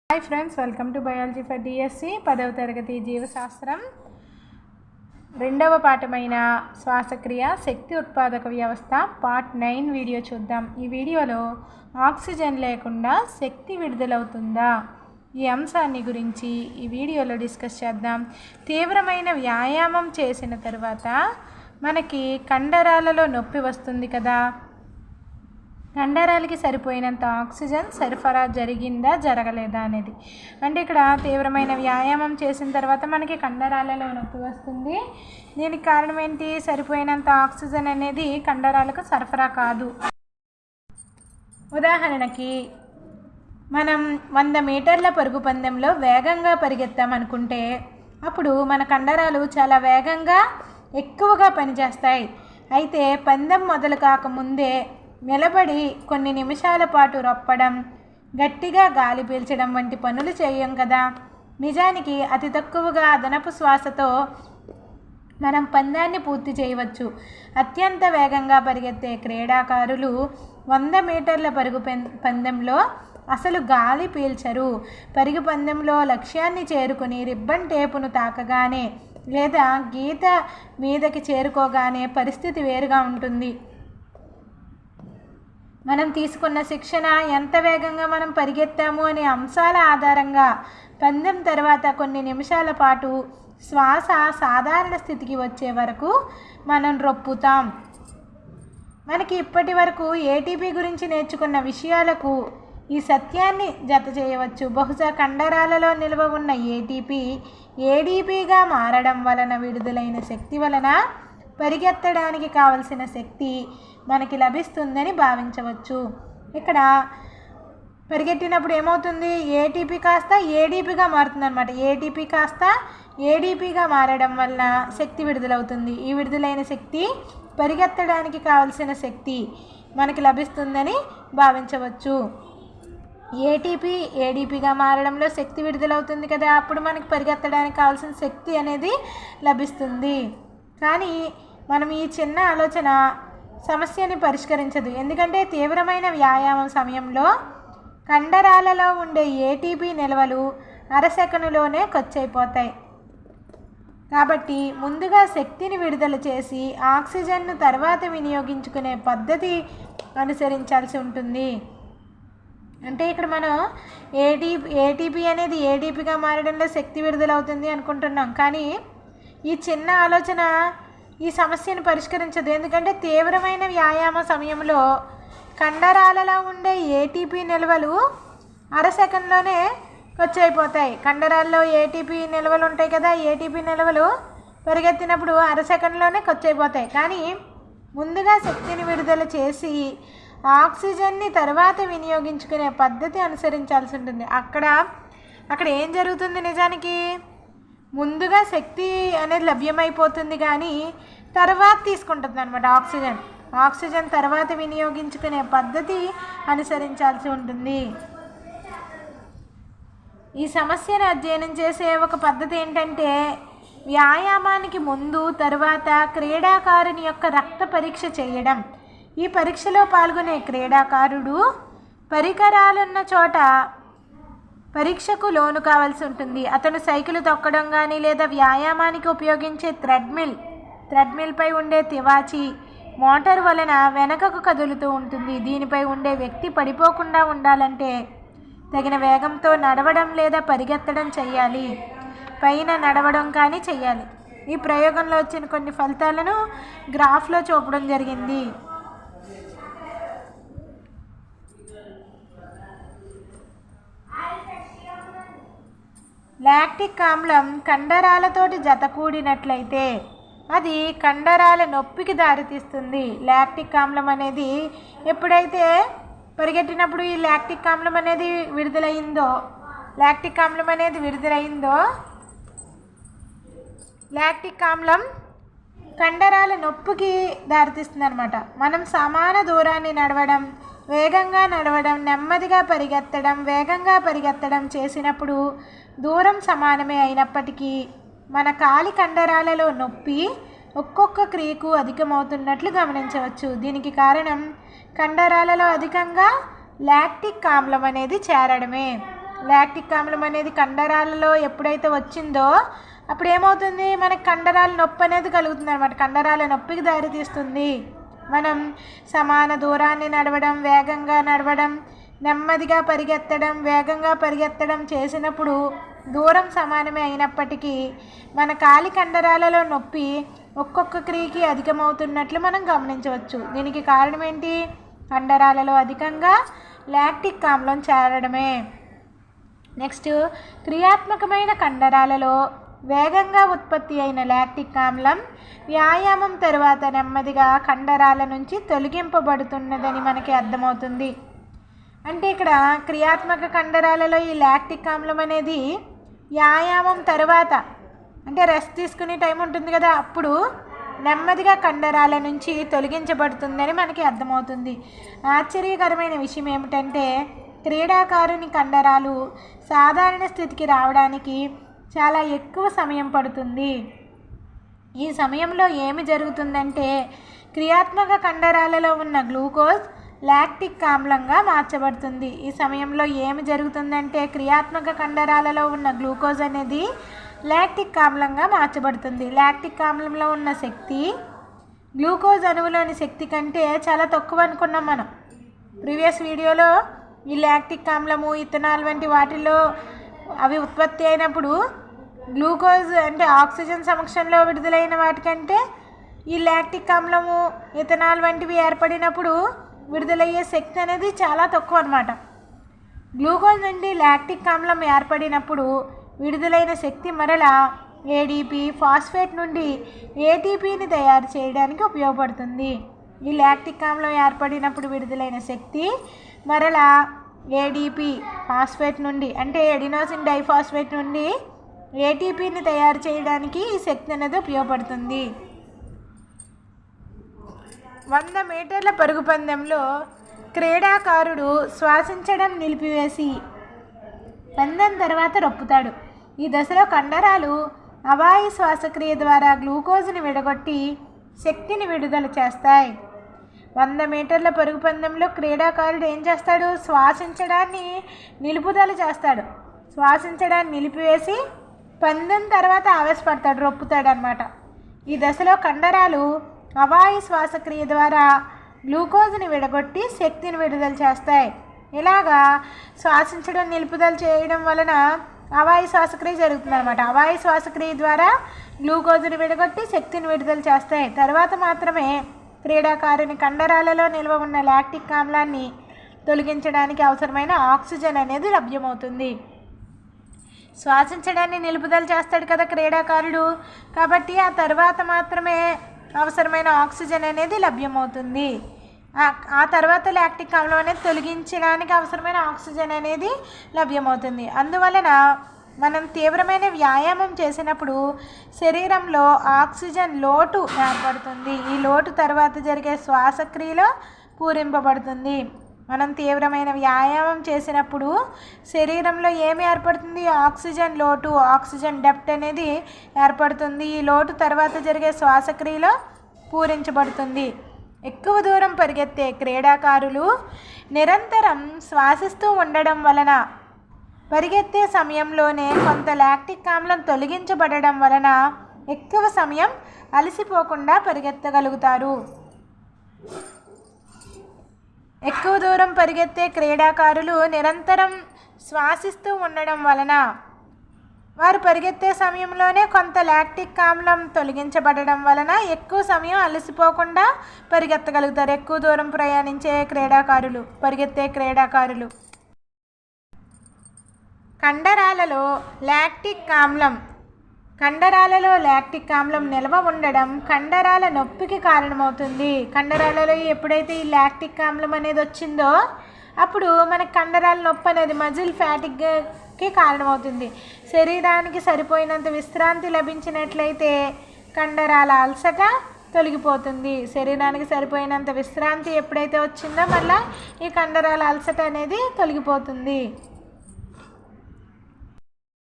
Hi friends, welcome to biology for DSC 10వ తరగతి జీవశాస్త్రం రెండవ పాఠమైన శ్వాసక్రియ శక్తి ఉత్పాదక వ్యవస్థ పార్ట్ 9 వీడియో చూద్దాం. ఈ వీడియోలో ఆక్సిజన్ లేకుండా శక్తి విడుదలవుతుందా ఈ అంశాన్ని గురించి ఈ వీడియోలో డిస్కస్ చేద్దాం. తీవ్రమైన వ్యాయామం చేసిన తర్వాత మనకి కండరాలలో నొప్పి వస్తుంది కదా, కండరాలకి సరిపోయినంత ఆక్సిజన్ సరఫరా జరిగిందా జరగలేదా అనేది. అంటే ఇక్కడ తీవ్రమైన వ్యాయామం చేసిన తర్వాత మనకి కండరాలలో నొప్పి వస్తుంది. దీనికి కారణం ఏంటి? సరిపోయినంత ఆక్సిజన్ అనేది కండరాలకు సరఫరా కాదు. ఉదాహరణకి మనం 100 మీటర్ల పరుగు పందెంలో వేగంగా పరిగెత్తామనుకుంటే అప్పుడు మన కండరాలు చాలా వేగంగా ఎక్కువగా పనిచేస్తాయి. అయితే పందెం మొదలు కాకముందే నిలబడి కొన్ని నిమిషాల పాటు రొప్పడం, గట్టిగా గాలి పీల్చడం వంటి పనులు చేయం కదా. నిజానికి అతి తక్కువగా అదనపు శ్వాసతో మనం పందాన్ని పూర్తి చేయవచ్చు. అత్యంత వేగంగా పరిగెత్తే క్రీడాకారులు 100 మీటర్ల పరుగు పందెంలో అసలు గాలి పీల్చరు. పరుగు పందెంలో లక్ష్యాన్ని చేరుకుని రిబ్బన్ టేపును తాకగానే లేదా గీత మీదకి చేరుకోగానే పరిస్థితి వేరుగా ఉంటుంది. మనం తీసుకున్న శిక్షణ, ఎంత వేగంగా మనం పరిగెత్తాము అనే అంశాల ఆధారంగా పందెం తర్వాత కొన్ని నిమిషాల పాటు శ్వాస సాధారణ స్థితికి వచ్చే వరకు మనం రొప్పుతాం. మనకి ఇప్పటి వరకు ఏటీపీ గురించి నేర్చుకున్న విషయాలకు ఈ సత్యాన్ని జత చేయవచ్చు. బహుశా కండరాలలో నిల్వ ఉన్న ఏటీపీ ఏడీపీగా మారడం వలన విడుదలైన శక్తి వలన పరిగెత్తడానికి కావలసిన శక్తి మనకి లభిస్తుందని భావించవచ్చు. ఇక్కడ పరిగెట్టినప్పుడు ఏమవుతుంది? ఏటీపీ కాస్త ఏడీపీగా మారుతుంది అనమాట. ఏటీపీ కాస్త ఏడీపీగా మారడం వల్ల శక్తి విడుదలవుతుంది. ఈ విడుదలైన శక్తి పరిగెత్తడానికి కావలసిన శక్తి మనకి లభిస్తుందని భావించవచ్చు. ఏటీపీ ఏడీపీగా మారడంలో శక్తి విడుదలవుతుంది కదా, అప్పుడు మనకి పరిగెత్తడానికి కావాల్సిన శక్తి అనేది లభిస్తుంది. కానీ మనం ఈ చిన్న ఆలోచన సమస్యని పరిష్కరించదు. ఎందుకంటే తీవ్రమైన వ్యాయామం సమయంలో కండరాలలో ఉండే ఏటీపీ నిల్వలు అరసెకనులోనే ఖర్చయిపోతాయి. కాబట్టి ముందుగా శక్తిని విడుదల చేసి ఆక్సిజన్ను తర్వాత వినియోగించుకునే పద్ధతి అనుసరించాల్సి ఉంటుంది. అంటే ఇక్కడ మనం ఏటీపీ అనేది ఏడీపీగా మారడంలో శక్తి విడుదలవుతుంది అనుకుంటున్నాం. కానీ ఈ చిన్న ఆలోచన ఈ సమస్యను పరిష్కరించదు. ఎందుకంటే తీవ్రమైన వ్యాయామ సమయంలో కండరాలలో ఉండే ఏటీపీ నిల్వలు అరసెకండ్లోనే ఖర్చయిపోతాయి. కండరాల్లో ఏటీపీ నిల్వలు ఉంటాయి కదా, ఏటీపీ నిల్వలు పరిగెత్తినప్పుడు అరసెకండ్లోనే ఖర్చయిపోతాయి. కానీ ముందుగా శక్తిని విడుదల చేసి ఆక్సిజన్ని తర్వాత వినియోగించుకునే పద్ధతి అనుసరించాల్సి ఉంటుంది. అక్కడ ఏం జరుగుతుంది? నిజానికి ముందుగా శక్తి అనేది లభ్యమైపోతుంది, కానీ తర్వాత తీసుకుంటుంది అనమాట ఆక్సిజన్ తర్వాత వినియోగించుకునే పద్ధతి అనుసరించాల్సి ఉంటుంది. ఈ సమస్యను అధ్యయనం చేసే ఒక పద్ధతి ఏంటంటే వ్యాయామానికి ముందు తర్వాత క్రీడాకారుని యొక్క రక్త పరీక్ష చేయడం. ఈ పరీక్షలో పాల్గొనే క్రీడాకారుడు పరికరాలున్న చోట పరీక్షకు లోను కావాల్సి ఉంటుంది. అతను సైకిల్ తొక్కడం కానీ లేదా వ్యాయామానికి ఉపయోగించే థ్రెడ్మిల్పై ఉండే తివాచి మోటార్ వలన వెనకకు కదులుతూ ఉంటుంది. దీనిపై ఉండే వ్యక్తి పడిపోకుండా ఉండాలంటే తగిన వేగంతో నడవడం లేదా పరిగెత్తడం చేయాలి. పైన నడవడం కానీ చేయాలి. ఈ ప్రయోగంలో వచ్చిన కొన్ని ఫలితాలను గ్రాఫ్లో చూపడం జరిగింది. లాక్టిక్ ఆమ్లం కండరాలతోటి జతకూడినట్లయితే అది కండరాల నొప్పికి దారితీస్తుంది. లాక్టిక్ ఆమ్లం అనేది ఎప్పుడైతే పరిగెట్టినప్పుడు ఈ లాక్టిక్ ఆమ్లం అనేది విడుదలైందో లాక్టిక్ ఆమ్లం కండరాల నొప్పికి దారితీస్తుంది అనమాట. మనం సమాన దూరాన్ని నడవడం, వేగంగా నడవడం, నెమ్మదిగా పరిగెత్తడం, వేగంగా పరిగెత్తడం చేసినప్పుడు దూరం సమానమే అయినప్పటికీ మన కాలి కండరాలలో నొప్పి ఒక్కొక్క క్రియకు అధికమవుతున్నట్లు గమనించవచ్చు. దీనికి కారణం కండరాలలో అధికంగా లాక్టిక్ ఆమ్లం అనేది చేరడమే. లాక్టిక్ ఆమ్లం అనేది కండరాలలో ఎప్పుడైతే వచ్చిందో అప్పుడు ఏమవుతుంది, మనకి కండరాల నొప్పి అనేది కలుగుతుంది అనమాట. కండరాల నొప్పికి దారితీస్తుంది. మనం సమాన దూరాన్ని నడవడం, వేగంగా నడవడం, నెమ్మదిగా పరిగెత్తడం, వేగంగా పరిగెత్తడం చేసినప్పుడు దూరం సమానమే అయినప్పటికీ మన కాలి కండరాలలో నొప్పి ఒక్కొక్క క్రియకి అధికమవుతున్నట్లు మనం గమనించవచ్చు. దీనికి కారణం ఏంటి? కండరాలలో అధికంగా లాక్టిక్ ఆమ్లం చేరడమే. నెక్స్ట్, క్రియాత్మకమైన కండరాలలో వేగంగా ఉత్పత్తి అయిన లాక్టిక్ ఆమ్లం వ్యాయామం తరువాత నెమ్మదిగా కండరాల నుంచి తొలగింపబడుతున్నదని మనకి అర్థమవుతుంది. అంటే ఇక్కడ క్రియాత్మక కండరాలలో ఈ లాక్టిక్ ఆమ్లం అనేది వ్యాయామం తర్వాత, అంటే రెస్ట్ తీసుకునే టైం ఉంటుంది కదా, అప్పుడు నెమ్మదిగా కండరాల నుంచి తొలగించబడుతుందని మనకి అర్థమవుతుంది. ఆశ్చర్యకరమైన విషయం ఏమిటంటే క్రీడాకారుని కండరాలు సాధారణ స్థితికి రావడానికి చాలా ఎక్కువ సమయం పడుతుంది. ఈ సమయంలో ఏమి జరుగుతుందంటే క్రియాత్మక కండరాలలో ఉన్న గ్లూకోజ్ లాక్టిక్ ఆమ్లంగా మార్చబడుతుంది. ఈ సమయంలో ఏమి జరుగుతుందంటే క్రియాత్మక కండరాలలో ఉన్న గ్లూకోజ్ అనేది లాక్టిక్ ఆమ్లంగా మార్చబడుతుంది. లాక్టిక్ ఆమ్లంలో ఉన్న శక్తి గ్లూకోజ్ అణువులోని శక్తి కంటే చాలా తక్కువ అనుకున్నాం మనం. ప్రీవియస్ వీడియోలో ఈ లాక్టిక్ ఆమ్లము, ఇథనాల్ వంటి వాటిల్లో అవి ఉత్పత్తి అయినప్పుడు గ్లూకోజ్ అంటే ఆక్సిజన్ సమక్షంలో విడుదలైన వాటికంటే ఈ లాక్టిక్ ఆమ్లము, ఇథనాల్ వంటివి ఏర్పడినప్పుడు విడుదలయ్యే శక్తి అనేది చాలా తక్కువ అన్నమాట. గ్లూకోజ్ నుండి లాక్టిక్ ఆమ్లం ఏర్పడినప్పుడు విడుదలైన శక్తి మరలా ఏడిపి ఫాస్ఫేట్ నుండి ఏటీపీని తయారు చేయడానికి ఉపయోగపడుతుంది. ఈ లాక్టిక్ ఆమ్లం ఏర్పడినప్పుడు విడుదలైన శక్తి మరలా ఏడిపి ఫాస్ఫేట్ నుండి, అంటే ఎడినోసిన్ డైఫాస్ఫేట్ నుండి ఏటీపీని తయారు చేయడానికి ఈ శక్తి అనేది ఉపయోగపడుతుంది. 100 మీటర్ల పరుగు పందెంలో క్రీడాకారుడు శ్వాసించడం నిలిపివేసి పందెం తర్వాత రొప్పుతాడు. ఈ దశలో కండరాలు అవాయు శ్వాసక్రియ ద్వారా గ్లూకోజ్ని విడగొట్టి శక్తిని విడుదల చేస్తాయి. 100 మీటర్ల పరుగు పందెంలో క్రీడాకారుడు ఏం చేస్తాడు? శ్వాసించడాన్ని నిలుపుదల చేస్తాడు. శ్వాసించడాన్ని నిలిపివేసి పందెం తర్వాత ఆవేశపడతాడు, రొప్పుతాడు అన్నమాట. ఈ దశలో కండరాలు అవాయు శ్వాసక్రియ ద్వారా గ్లూకోజ్ని విడగొట్టి శక్తిని విడుదల చేస్తాయి. ఇలాగా శ్వాసించడం నిలుపుదల చేయడం వలన అవాయు శ్వాసక్రియ జరుగుతుంది అనమాట. అవాయు శ్వాసక్రియ ద్వారా గ్లూకోజ్ని విడగొట్టి శక్తిని విడుదల చేస్తాయి. తర్వాత మాత్రమే క్రీడాకారుని కండరాలలో నిల్వ ఉన్న లాక్టిక్ ఆమ్లాన్ని తొలగించడానికి అవసరమైన ఆక్సిజన్ అనేది లభ్యమవుతుంది. శ్వాసించడాన్ని నిలుపుదల చేస్తాడు కదా క్రీడాకారుడు, కాబట్టి ఆ తర్వాత మాత్రమే అవసరమైన ఆక్సిజన్ అనేది లభ్యమవుతుంది. ఆ తర్వాత లాక్టిక్ ఆమ్లం అనేది తొలగించడానికి అవసరమైన ఆక్సిజన్ అనేది లభ్యమవుతుంది. అందువలన మనం తీవ్రమైన వ్యాయామం చేసినప్పుడు శరీరంలో ఆక్సిజన్ లోటు ఏర్పడుతుంది. ఈ లోటు తర్వాత జరిగే శ్వాసక్రియలో పూరింపబడుతుంది. మనం తీవ్రమైన వ్యాయామం చేసినప్పుడు శరీరంలో ఏమి ఏర్పడుతుంది? ఆక్సిజన్ లోటు, ఆక్సిజన్ డెప్త్ అనేది ఏర్పడుతుంది. ఈ లోటు తర్వాత జరిగే శ్వాసక్రియలో పూరించబడుతుంది. ఎక్కువ దూరం పరిగెత్తే క్రీడాకారులు నిరంతరం శ్వాసిస్తూ ఉండడం వలన పరిగెత్తే సమయంలోనే కొంత లాక్టిక్ ఆమ్లం తొలగించబడడం వలన ఎక్కువ సమయం అలసిపోకుండా పరిగెత్తగలుగుతారు. ఎక్కువ దూరం పరిగెత్తే క్రీడాకారులు నిరంతరం శ్వాసిస్తూ ఉండడం వలన వారు పరిగెత్తే సమయంలోనే కొంత లాక్టిక్ ఆమ్లం తొలగించబడడం వలన ఎక్కువ సమయం అలసిపోకుండా పరిగెత్తగలుగుతారు. ఎక్కువ దూరం ప్రయాణించే క్రీడాకారులు, పరిగెత్తే క్రీడాకారులు. కండరాలలో లాక్టిక్ ఆమ్లం నిల్వ ఉండడం కండరాల నొప్పికి కారణమవుతుంది. కండరాలలో ఎప్పుడైతే ఈ లాక్టిక్ ఆమ్లం అనేది వచ్చిందో అప్పుడు మనకి కండరాల నొప్పి అనేది మజిల్ ఫ్యాటిగ్కి కారణమవుతుంది. శరీరానికి సరిపోయినంత విశ్రాంతి లభించినట్లయితే కండరాల అలసట తొలగిపోతుంది. శరీరానికి సరిపోయినంత విశ్రాంతి ఎప్పుడైతే వచ్చిందో మళ్ళీ ఈ కండరాల అలసట అనేది తొలగిపోతుంది.